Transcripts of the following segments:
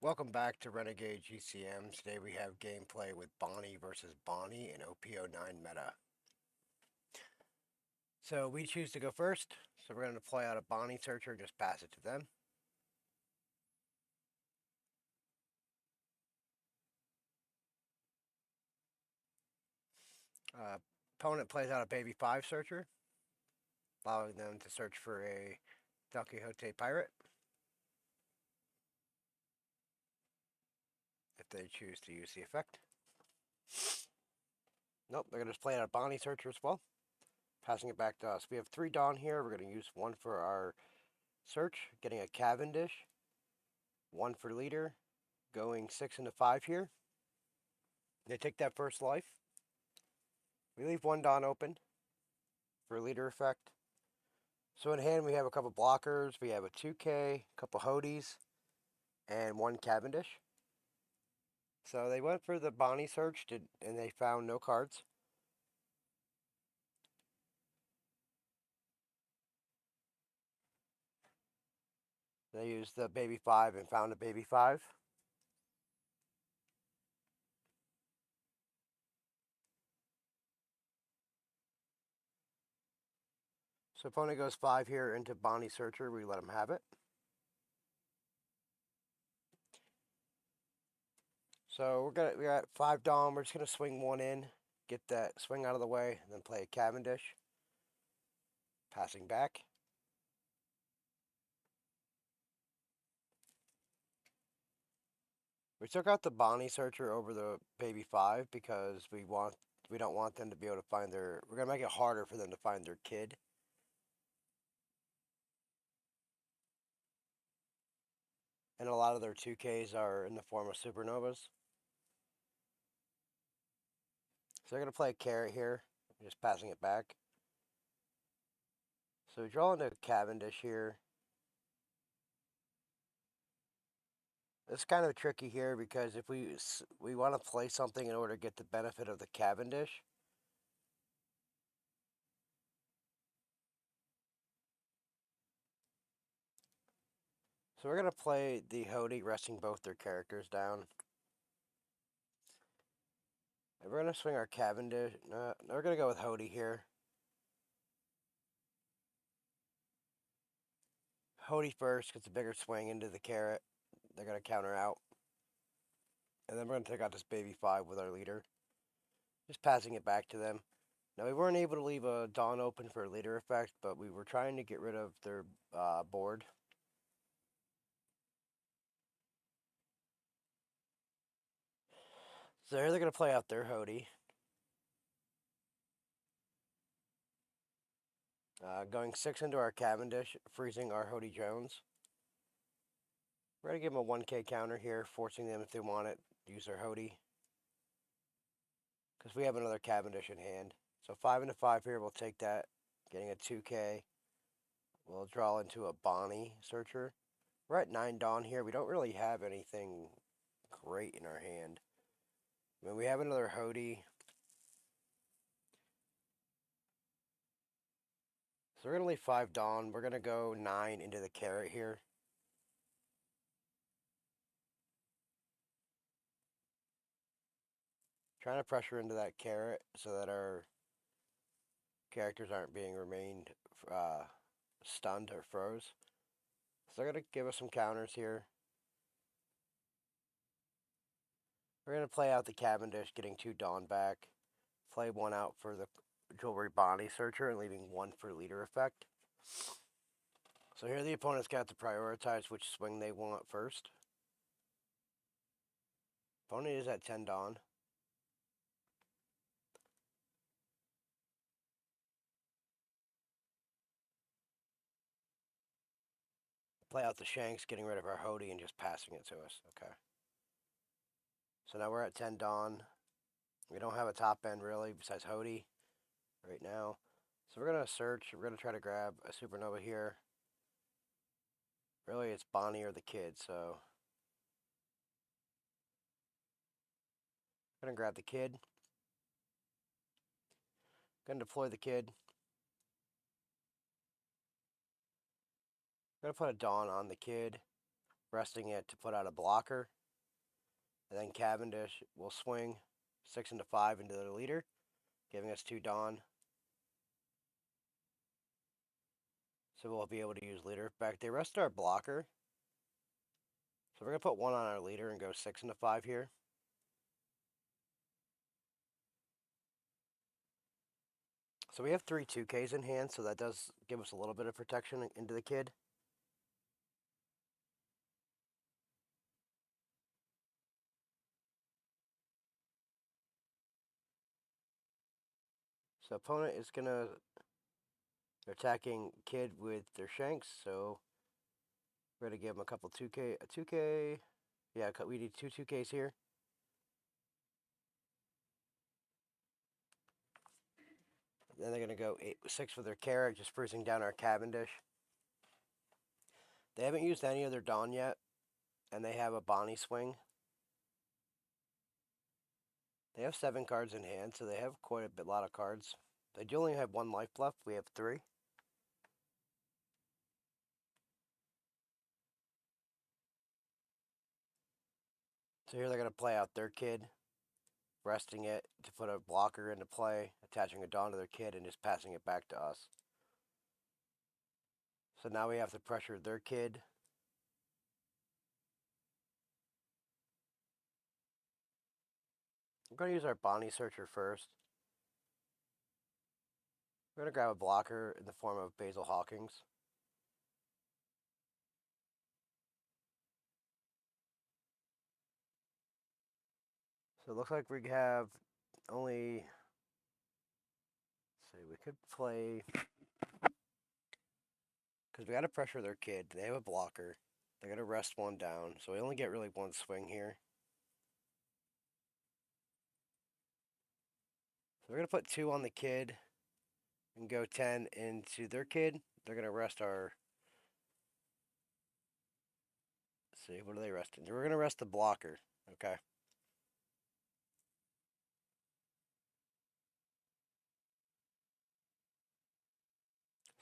Welcome back to Renegade GCM. Today we have gameplay with Bonney versus Bonney in OP09 meta. So we choose to go first. So we're going to play out a Bonney searcher, just pass it to them. Uh, Opponent plays out a Baby 5 searcher, allowing them to search for a Don Quixote pirate if they choose to use the effect. Nope, they're going to just play out a Bonney searcher as well, passing it back to us. We have 3 Dawn here. We're going to use 1 for our search, getting a Cavendish, 1 for leader, going 6 into 5 here. They take that first life. We leave 1 Dawn open for leader effect. So in hand we have a couple blockers. We have a 2K, a couple Hodies, and 1 Cavendish. So they went for the Bonney search and they found no cards. They used the Baby 5 and found a Baby 5. So opponent goes 5 here into Bonney searcher. We let him have it. So we got 5 Dom. We're just gonna swing 1 in, get that swing out of the way, and then play a Cavendish. Passing back. We took out the Bonney searcher over the Baby 5 because we don't want them to be able to find we're gonna make it harder for them to find their kid. And a lot of their 2Ks are in the form of Supernovas. So they're gonna play a carrot here, just passing it back. So we draw into Cavendish here. It's kind of tricky here because if we want to play something in order to get the benefit of the Cavendish. So we're going to play the Hody, resting both their characters down. And we're going to swing our Cavendish. No, we're going to go with Hody here. Hody first gets a bigger swing into the carrot. They're going to counter out. And then we're going to take out this Baby 5 with our leader. Just passing it back to them. Now, we weren't able to leave a Dawn open for a leader effect, but we were trying to get rid of their board. So here they're going to play out their Hody. Going 6 into our Cavendish, freezing our Hody Jones. We're going to give them a 1K counter here, forcing them if they want it, to use their Hody. Because we have another Cavendish in hand. So 5 into 5 here, we'll take that, getting a 2K. We'll draw into a Bonney searcher. We're at 9 Dawn here. We don't really have anything great in our hand. I mean, we have another Hody. So we're going to leave 5 Dawn. We're going to go 9 into the carrot here. Trying to pressure into that carrot so that our characters aren't being remained stunned or froze. So they're going to give us some counters here. We're going to play out the Cavendish, getting 2 Dawn back. Play 1 out for the Jewelry Bonney Searcher and leaving 1 for leader effect. So here the opponent's got to prioritize which swing they want first. Opponent is at 10 Dawn. Play out the Shanks, getting rid of our Hody and just passing it to us. Okay. So now we're at 10 Dawn. We don't have a top end really besides Hody right now. So we're going to search. We're going to try to grab a Supernova here. Really, it's Bonney or the kid, so I'm going to grab the kid. Going to deploy the kid. Going to put a Dawn on the kid. resting it to put out a blocker. And then Cavendish will swing 6 into 5 into the leader, giving us 2 Dawn. So we'll be able to use leader effect. They rest our blocker. So we're going to put 1 on our leader and go 6 into 5 here. So we have 3 2Ks in hand, so that does give us a little bit of protection into the kid. So opponent is going to attacking kid with their shanks, so we're going to give him a couple 2K, a 2K. Yeah, we need 2 2Ks here. Then they're going to go 6 for their carrot, just freezing down our Cavendish. They haven't used any of their Dawn yet, and they have a Bonney swing. They have 7 cards in hand, so they have quite a lot of cards. They do only have 1 life left. We have 3. So here they're going to play out their kid, resting it to put a blocker into play, attaching a Dawn to their kid, and just passing it back to us. So now we have to pressure their kid. I'm going to use our Bonney Searcher first. We're going to grab a blocker in the form of Basil Hawkins. So it looks like we have only, let's see, we could play, because we got to pressure their kid. They have a blocker. They're going to rest 1 down, so we only get really 1 swing here. So we're going to put 2 on the kid and go 10 into their kid. They're going to rest our, let's see, what are they resting? We're going to rest the blocker, okay.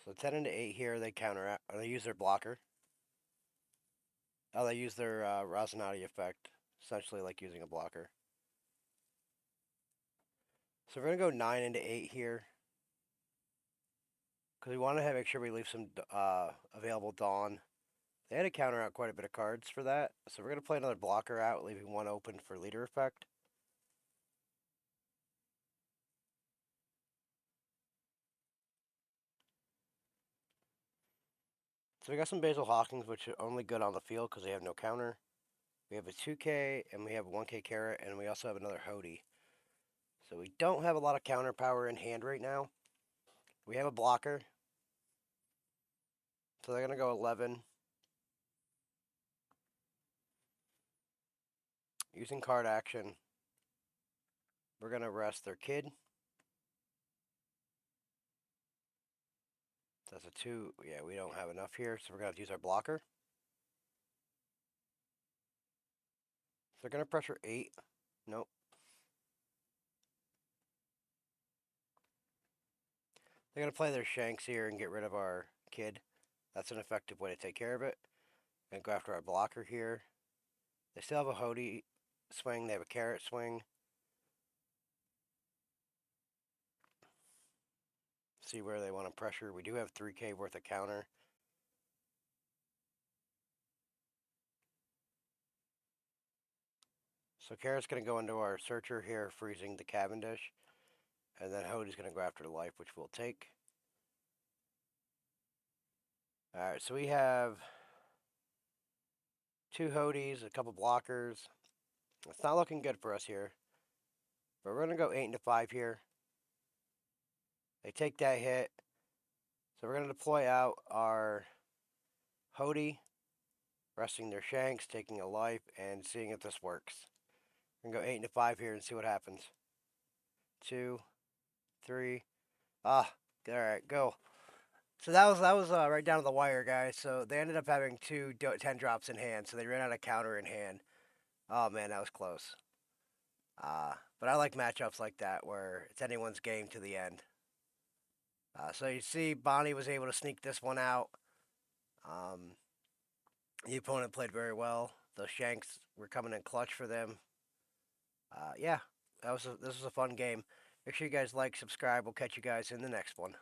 So 10 into 8 here, they counteract, or they use their blocker. Oh, they use their Rosinati effect, essentially like using a blocker. So we're going to go 9 into 8 here. Because we want to make sure we leave some available Dawn. They had to counter out quite a bit of cards for that. So we're going to play another blocker out, leaving 1 open for leader effect. So we got some Basil Hawkins, which are only good on the field because they have no counter. We have a 2K, and we have a 1K carrot, and we also have another Hody. So we don't have a lot of counter power in hand right now. We have a blocker. So they're going to go 11. Using card action, we're going to rest their kid. That's a 2. Yeah, we don't have enough here, so we're going to have to use our blocker. So they're going to pressure 8. Nope. They're going to play their shanks here and get rid of our kid. That's an effective way to take care of it. And go after our blocker here. They still have a Hody swing. They have a carrot swing. See where they want to pressure. We do have 3K worth of counter. So carrot's going to go into our searcher here, freezing the Cavendish. And then Hody's going to go after the life, which we'll take. Alright, so we have 2 Hodys, a couple blockers. It's not looking good for us here. But we're going to go 8 into 5 here. They take that hit. So we're going to deploy out our Hody, resting their shanks, taking a life, and seeing if this works. We're going to go 8 into 5 here and see what happens. 2, 3. Alright, go. So that was right down to the wire, guys. So they ended up having 2 10 drops in hand, so they ran out of counter in hand. Oh man, that was close. But I like matchups like that where it's anyone's game to the end. So you see Bonney was able to sneak this one out. The opponent played very well. The Shanks were coming in clutch for them. Yeah, this was a fun game. Make sure you guys like, subscribe. We'll catch you guys in the next one.